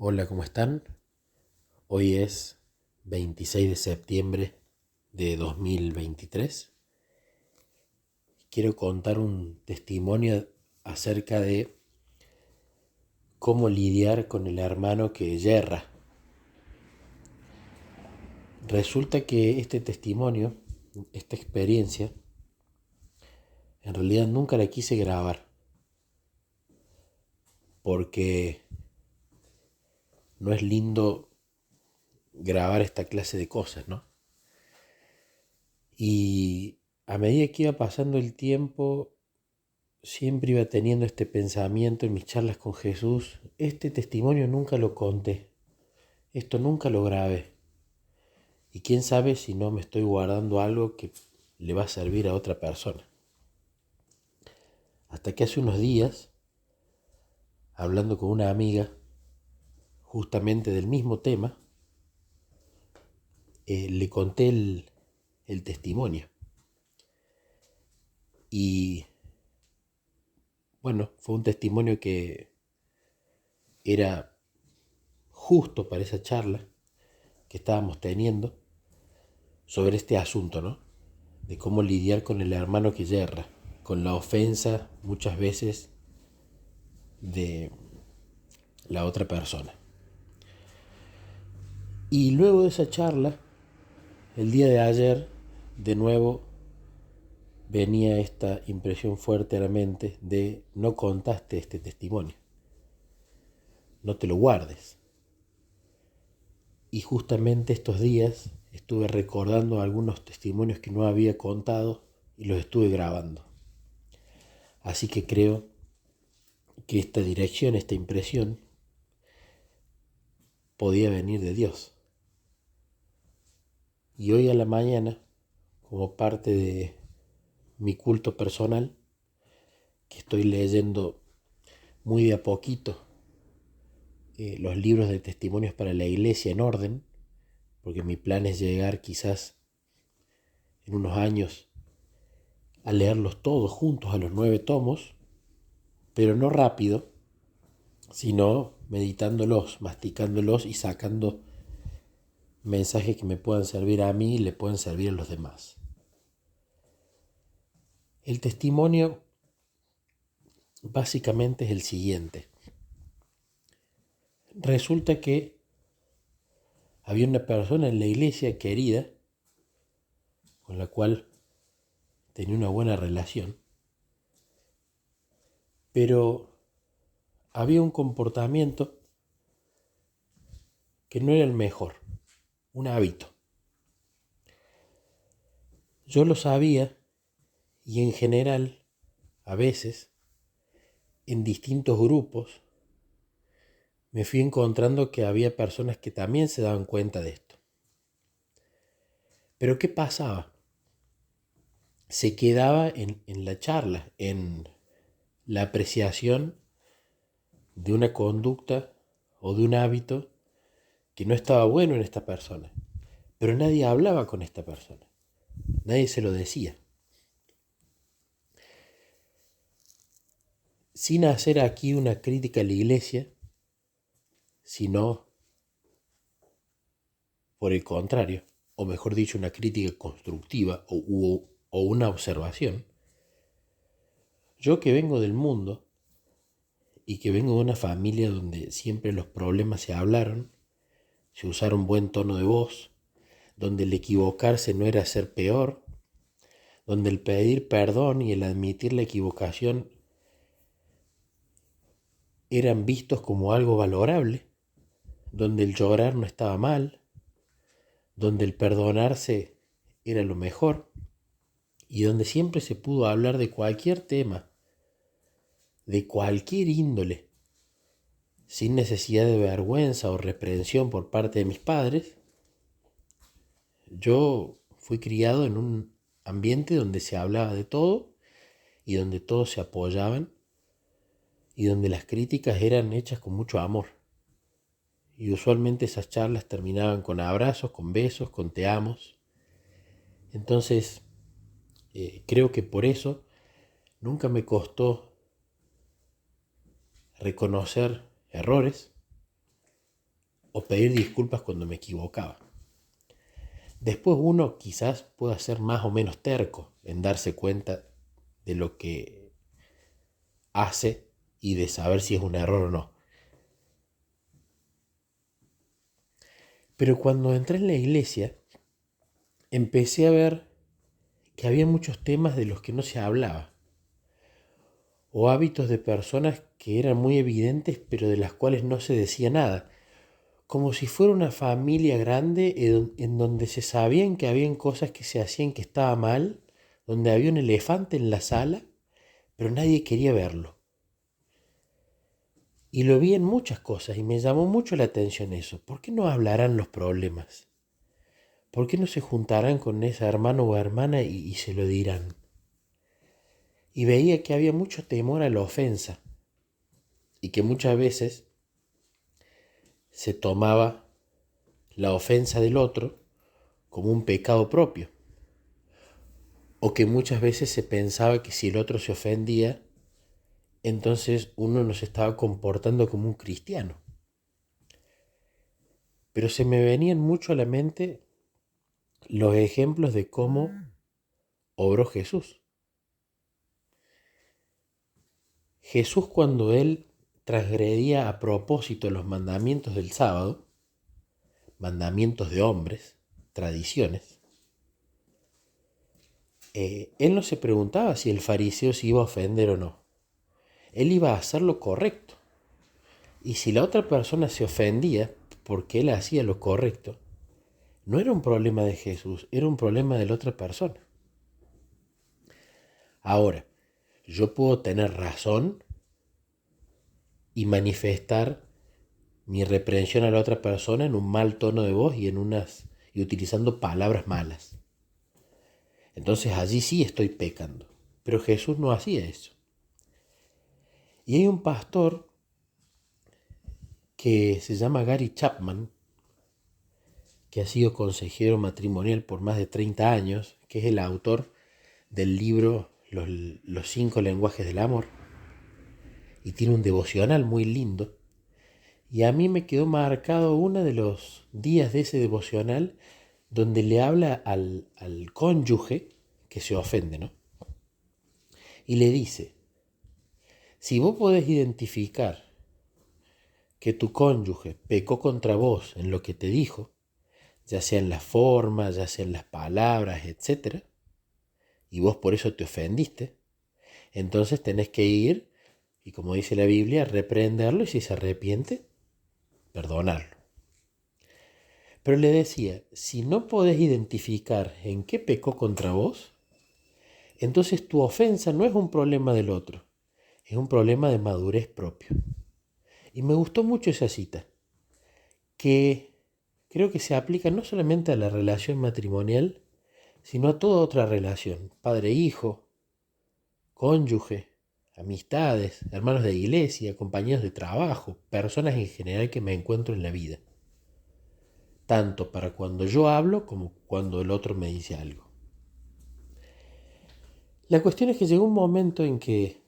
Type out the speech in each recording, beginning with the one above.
Hola, ¿cómo están? Hoy es 26 de septiembre de 2023. Quiero contar un testimonio acerca de cómo lidiar con el hermano que yerra. Resulta que este testimonio, esta experiencia, en realidad nunca la quise grabar porque no es lindo grabar esta clase de cosas, ¿no? Y a medida que iba pasando el tiempo, siempre iba teniendo este pensamiento en mis charlas con Jesús: este testimonio nunca lo conté, esto nunca lo grabé. Y quién sabe si no me estoy guardando algo que le va a servir a otra persona. Hasta que hace unos días, hablando con una amiga, justamente del mismo tema, le conté el testimonio. Y bueno, fue un testimonio que era justo para esa charla que estábamos teniendo sobre este asunto, ¿no? De cómo lidiar con el hermano que yerra, con la ofensa muchas veces de la otra persona. Y luego de esa charla, el día de ayer, de nuevo venía esta impresión fuerte a la mente de: no contaste este testimonio, no te lo guardes. Y justamente estos días estuve recordando algunos testimonios que no había contado y los estuve grabando. Así que creo que esta dirección, esta impresión, podía venir de Dios. Y hoy a la mañana, como parte de mi culto personal, que estoy leyendo muy de a poquito los libros de testimonios para la iglesia en orden, porque mi plan es llegar quizás en unos años a leerlos todos juntos, a los 9 tomos, pero no rápido, sino meditándolos, masticándolos y sacando mensajes que me puedan servir a mí y le puedan servir a los demás. El testimonio básicamente es el siguiente. Resulta que había una persona en la iglesia querida con la cual tenía una buena relación, pero había un comportamiento que no era el mejor, un hábito. Yo lo sabía y en general, a veces, en distintos grupos, me fui encontrando que había personas que también se daban cuenta de esto. Pero ¿qué pasaba? Se quedaba en la charla, en la apreciación de una conducta o de un hábito que no estaba bueno en esta persona. Pero nadie hablaba con esta persona. Nadie se lo decía. Sin hacer aquí una crítica a la iglesia, sino por el contrario, o mejor dicho, una crítica constructiva o una observación. Yo, que vengo del mundo y que vengo de una familia donde siempre los problemas se hablaron, se usaron buen tono de voz, donde el equivocarse no era ser peor, donde el pedir perdón y el admitir la equivocación eran vistos como algo valorable, donde el llorar no estaba mal, donde el perdonarse era lo mejor, y donde siempre se pudo hablar de cualquier tema, de cualquier índole, sin necesidad de vergüenza o reprensión por parte de mis padres. Yo fui criado en un ambiente donde se hablaba de todo y donde todos se apoyaban y donde las críticas eran hechas con mucho amor. Y usualmente esas charlas terminaban con abrazos, con besos, con te amos. Entonces, creo que por eso nunca me costó reconocer errores, o pedir disculpas cuando me equivocaba. Después uno quizás pueda ser más o menos terco en darse cuenta de lo que hace y de saber si es un error o no. Pero cuando entré en la iglesia, empecé a ver que había muchos temas de los que no se hablaba, o hábitos de personas que eran muy evidentes pero de las cuales no se decía nada, como si fuera una familia grande en donde se sabían que habían cosas que se hacían que estaba mal, donde había un elefante en la sala, pero nadie quería verlo. Y lo vi en muchas cosas y me llamó mucho la atención eso. ¿Por qué no hablarán los problemas? ¿Por qué no se juntarán con ese hermano o hermana y se lo dirán? Y veía que había mucho temor a la ofensa y que muchas veces se tomaba la ofensa del otro como un pecado propio. O que muchas veces se pensaba que si el otro se ofendía, entonces uno no se estaba comportando como un cristiano. Pero se me venían mucho a la mente los ejemplos de cómo obró Jesús. Jesús, cuando él transgredía a propósito los mandamientos del sábado, mandamientos de hombres, tradiciones, él no se preguntaba si el fariseo se iba a ofender o no. Él iba a hacer lo correcto. Y si la otra persona se ofendía porque él hacía lo correcto, no era un problema de Jesús, era un problema de la otra persona. Ahora, yo puedo tener razón y manifestar mi reprensión a la otra persona en un mal tono de voz y utilizando palabras malas. Entonces allí sí estoy pecando. Pero Jesús no hacía eso. Y hay un pastor que se llama Gary Chapman, que ha sido consejero matrimonial por más de 30 años, que es el autor del libro Los 5 lenguajes del amor, y tiene un devocional muy lindo. Y a mí me quedó marcado uno de los días de ese devocional donde le habla al cónyuge que se ofende, ¿no? Y le dice, si vos podés identificar que tu cónyuge pecó contra vos en lo que te dijo, ya sea en la forma, ya sea en las palabras, etc., y vos por eso te ofendiste, entonces tenés que ir y, como dice la Biblia, reprenderlo y si se arrepiente, perdonarlo. Pero le decía, si no podés identificar en qué pecó contra vos, entonces tu ofensa no es un problema del otro, es un problema de madurez propio. Y me gustó mucho esa cita, que creo que se aplica no solamente a la relación matrimonial, sino a toda otra relación, padre-hijo, cónyuge, amistades, hermanos de iglesia, compañeros de trabajo, personas en general que me encuentro en la vida. Tanto para cuando yo hablo como cuando el otro me dice algo. La cuestión es que llegó un momento en que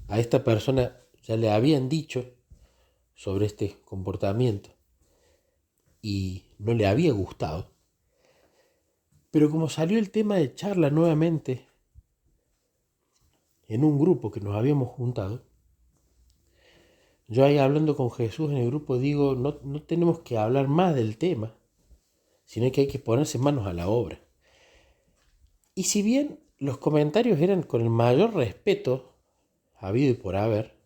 a esta persona ya le habían dicho sobre este comportamiento y no le había gustado. Pero como salió el tema de charla nuevamente en un grupo que nos habíamos juntado, yo ahí hablando con Jesús en el grupo digo, no tenemos que hablar más del tema, sino que hay que ponerse manos a la obra. Y si bien los comentarios eran con el mayor respeto habido y por haber,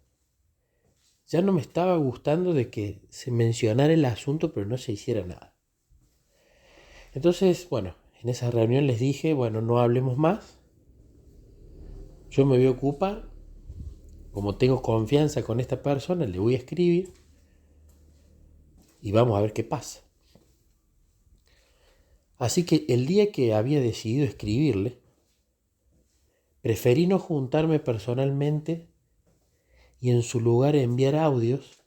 ya no me estaba gustando de que se mencionara el asunto pero no se hiciera nada. Entonces, bueno, en esa reunión les dije, bueno, no hablemos más, yo me voy a ocupar, como tengo confianza con esta persona, le voy a escribir y vamos a ver qué pasa. Así que el día que había decidido escribirle, preferí no juntarme personalmente y en su lugar enviar audios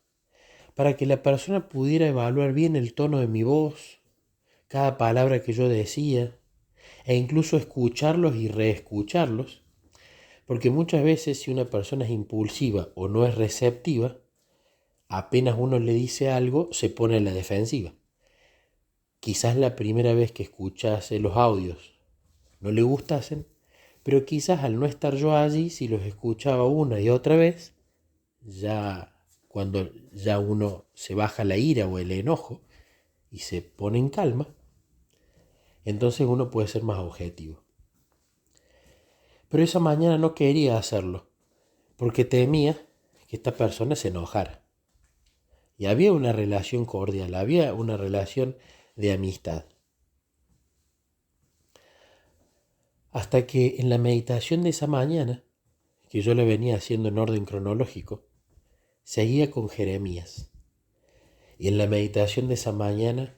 para que la persona pudiera evaluar bien el tono de mi voz, cada palabra que yo decía, e incluso escucharlos y reescucharlos, porque muchas veces si una persona es impulsiva o no es receptiva, apenas uno le dice algo, se pone en la defensiva. Quizás la primera vez que escuchase los audios no le gustasen, pero quizás al no estar yo allí, si los escuchaba una y otra vez, ya cuando ya uno se baja la ira o el enojo y se pone en calma, entonces uno puede ser más objetivo. Pero esa mañana no quería hacerlo, porque temía que esta persona se enojara. Y había una relación cordial, había una relación de amistad. Hasta que en la meditación de esa mañana, que yo la venía haciendo en orden cronológico, seguía con Jeremías. Y en la meditación de esa mañana,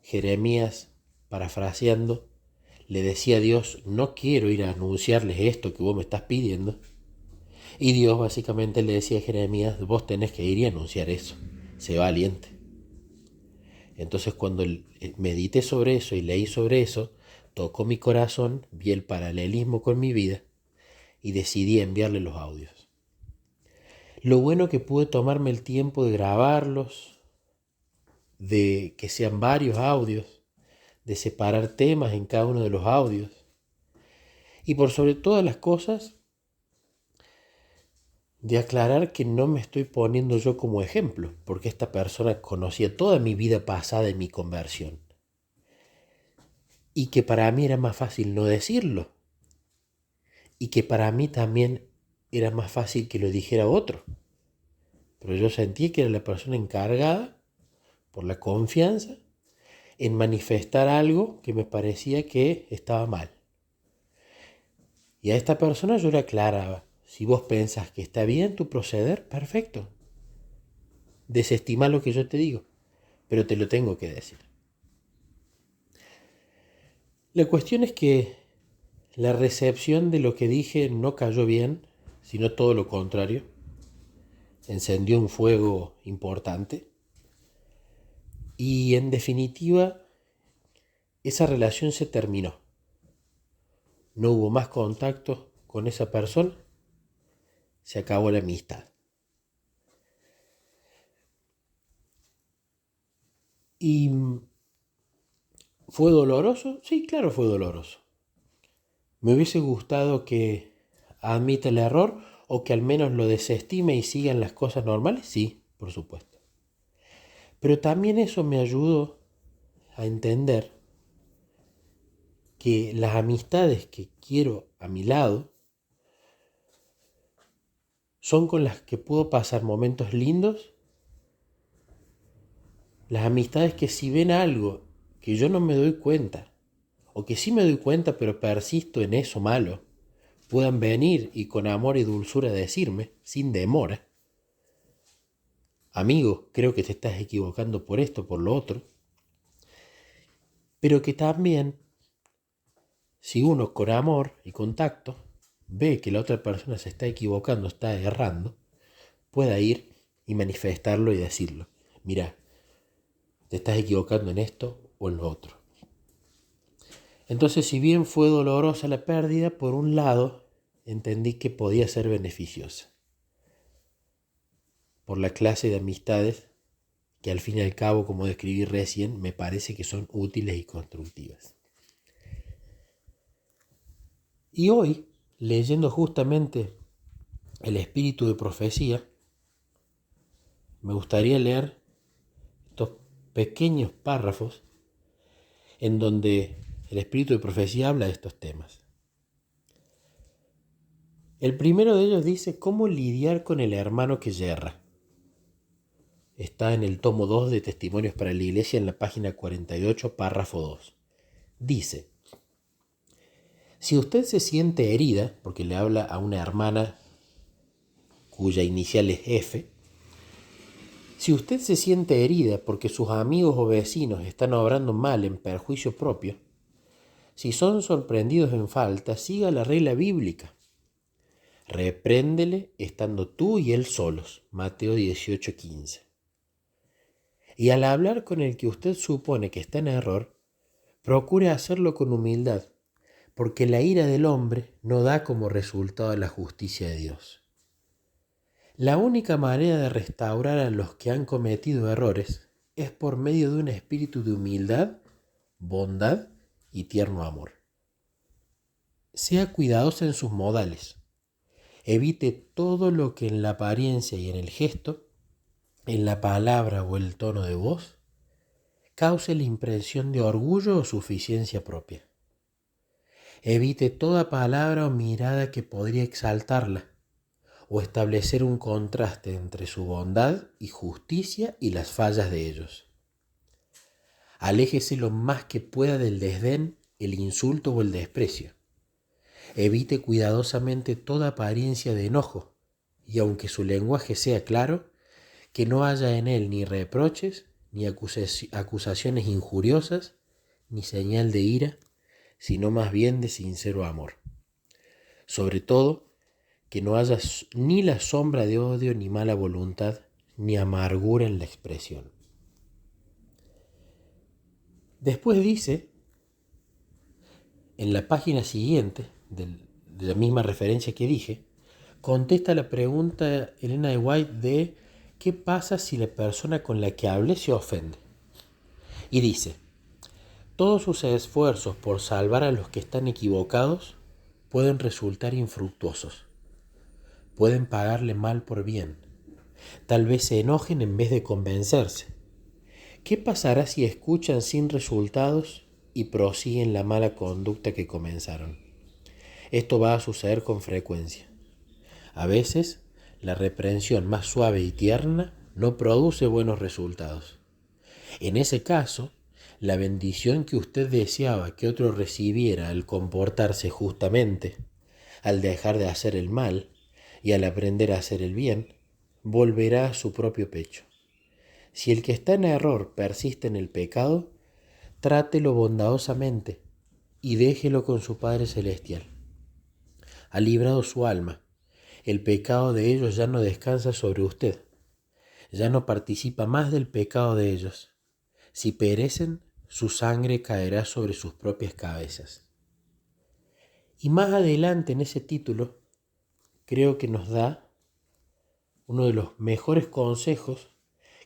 Jeremías, parafraseando, le decía a Dios, no quiero ir a anunciarles esto que vos me estás pidiendo. Y Dios básicamente le decía a Jeremías, vos tenés que ir y anunciar eso, sé valiente. Entonces cuando medité sobre eso y leí sobre eso, tocó mi corazón, vi el paralelismo con mi vida y decidí enviarle los audios. Lo bueno que pude tomarme el tiempo de grabarlos, de que sean varios audios, de separar temas en cada uno de los audios. Y por sobre todas las cosas, de aclarar que no me estoy poniendo yo como ejemplo, porque esta persona conocía toda mi vida pasada en mi conversión. Y que para mí era más fácil no decirlo. Y que para mí también era más fácil que lo dijera otro. Pero yo sentí que era la persona encargada, por la confianza, en manifestar algo que me parecía que estaba mal. Y a esta persona yo le aclaraba, si vos pensás que está bien tu proceder, perfecto. Desestima lo que yo te digo, pero te lo tengo que decir. La cuestión es que la recepción de lo que dije no cayó bien, sino todo lo contrario. Encendió un fuego importante. Y en definitiva, esa relación se terminó. No hubo más contacto con esa persona. Se acabó la amistad. ¿Y fue doloroso? Sí, claro, fue doloroso. Me hubiese gustado que admita el error o que al menos lo desestime y sigan las cosas normales. Sí, por supuesto. Pero también eso me ayudó a entender que las amistades que quiero a mi lado son con las que puedo pasar momentos lindos. Las amistades que si ven algo que yo no me doy cuenta, o que sí me doy cuenta pero persisto en eso malo, puedan venir y con amor y dulzura decirme, sin demora, amigo, creo que te estás equivocando por esto, por lo otro. Pero que también, si uno con amor y contacto ve que la otra persona se está equivocando, está errando, pueda ir y manifestarlo y decirlo. Mira, te estás equivocando en esto o en lo otro. Entonces, si bien fue dolorosa la pérdida, por un lado, entendí que podía ser beneficiosa. Por la clase de amistades que al fin y al cabo, como describí recién, me parece que son útiles y constructivas. Y hoy, leyendo justamente el espíritu de profecía, me gustaría leer estos pequeños párrafos en donde el espíritu de profecía habla de estos temas. El primero de ellos dice cómo lidiar con el hermano que yerra. Está en el tomo 2 de Testimonios para la Iglesia, en la página 48, párrafo 2. Dice, si usted se siente herida, porque le habla a una hermana cuya inicial es F, si usted se siente herida porque sus amigos o vecinos están obrando mal en perjuicio propio, si son sorprendidos en falta, siga la regla bíblica. Repréndele estando tú y él solos. Mateo 18:15. Y al hablar con el que usted supone que está en error, procure hacerlo con humildad, porque la ira del hombre no da como resultado la justicia de Dios. La única manera de restaurar a los que han cometido errores es por medio de un espíritu de humildad, bondad y tierno amor. Sea cuidadosa en sus modales. Evite todo lo que en la apariencia y en el gesto, en la palabra o el tono de voz, cause la impresión de orgullo o suficiencia propia. Evite toda palabra o mirada que podría exaltarla o establecer un contraste entre su bondad y justicia y las fallas de ellos. Aléjese lo más que pueda del desdén, el insulto o el desprecio. Evite cuidadosamente toda apariencia de enojo, y aunque su lenguaje sea claro, que no haya en él ni reproches, ni acusaciones injuriosas, ni señal de ira, sino más bien de sincero amor. Sobre todo, que no haya ni la sombra de odio, ni mala voluntad, ni amargura en la expresión. Después dice, en la página siguiente, de la misma referencia que dije, contesta la pregunta Elena de White de ¿qué pasa si la persona con la que hable se ofende? Y dice, todos sus esfuerzos por salvar a los que están equivocados pueden resultar infructuosos. Pueden pagarle mal por bien. Tal vez se enojen en vez de convencerse. ¿Qué pasará si escuchan sin resultados y prosiguen la mala conducta que comenzaron? Esto va a suceder con frecuencia. A veces, la reprensión más suave y tierna no produce buenos resultados. En ese caso, la bendición que usted deseaba que otro recibiera al comportarse justamente, al dejar de hacer el mal y al aprender a hacer el bien, volverá a su propio pecho. Si el que está en error persiste en el pecado, trátelo bondadosamente y déjelo con su Padre Celestial. Ha librado su alma. El pecado de ellos ya no descansa sobre usted. Ya no participa más del pecado de ellos. Si perecen, su sangre caerá sobre sus propias cabezas. Y más adelante en ese título, creo que nos da uno de los mejores consejos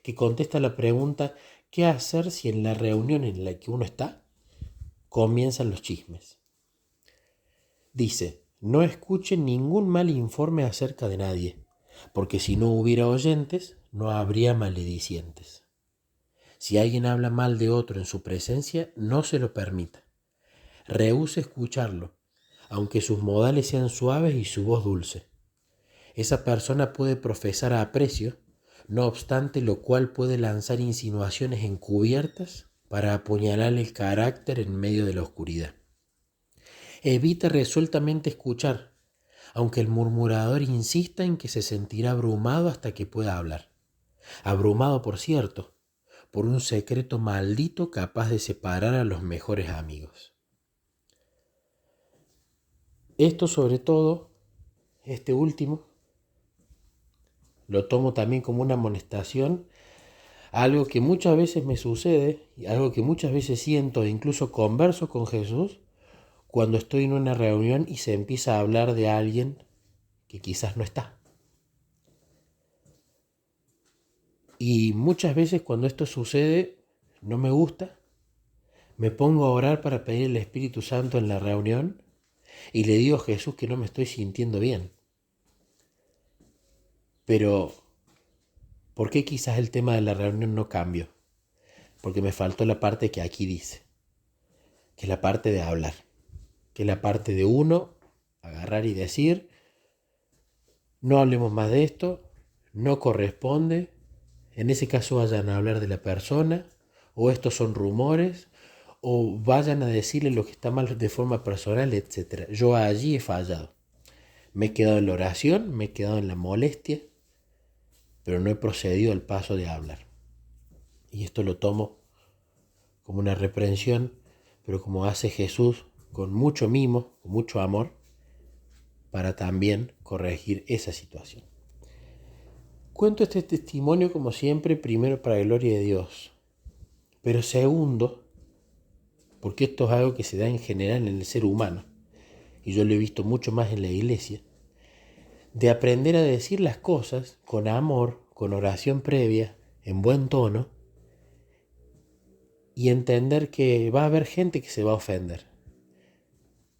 que contesta la pregunta ¿qué hacer si en la reunión en la que uno está comienzan los chismes? Dice, no escuchen ningún mal informe acerca de nadie, porque si no hubiera oyentes, no habría maledicientes. Si alguien habla mal de otro en su presencia, no se lo permita. Rehúse escucharlo, aunque sus modales sean suaves y su voz dulce. Esa persona puede profesar aprecio, no obstante lo cual puede lanzar insinuaciones encubiertas para apuñalar el carácter en medio de la oscuridad. Evita resueltamente escuchar, aunque el murmurador insista en que se sentirá abrumado hasta que pueda hablar. Abrumado, por cierto, por un secreto maldito capaz de separar a los mejores amigos. Esto sobre todo, este último, lo tomo también como una amonestación, algo que muchas veces me sucede, y algo que muchas veces siento e incluso converso con Jesús, cuando estoy en una reunión y se empieza a hablar de alguien que quizás no está. Y muchas veces cuando esto sucede, no me gusta, me pongo a orar para pedir el Espíritu Santo en la reunión y le digo a Jesús que no me estoy sintiendo bien. Pero, ¿por qué quizás el tema de la reunión no cambió? Porque me faltó la parte que aquí dice, que es la parte de hablar, que es la parte de uno, agarrar y decir, no hablemos más de esto, no corresponde, en ese caso vayan a hablar de la persona, o estos son rumores, o vayan a decirle lo que está mal de forma personal, etc. Yo allí he fallado. Me he quedado en la oración, me he quedado en la molestia, pero no he procedido al paso de hablar. Y esto lo tomo como una reprensión, pero como hace Jesús, con mucho mimo, con mucho amor, para también corregir esa situación. Cuento este testimonio como siempre, primero para la gloria de Dios, pero segundo, porque esto es algo que se da en general en el ser humano, y yo lo he visto mucho más en la iglesia, de aprender a decir las cosas con amor, con oración previa, en buen tono, y entender que va a haber gente que se va a ofender,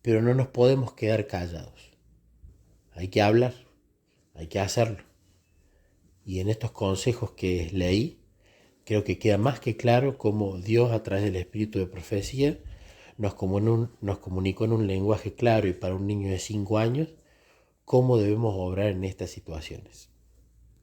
pero no nos podemos quedar callados. Hay que hablar, hay que hacerlo. Y en estos consejos que leí, creo que queda más que claro cómo Dios, a través del espíritu de profecía, nos comunicó en un lenguaje claro y para un niño de 5 años cómo debemos obrar en estas situaciones.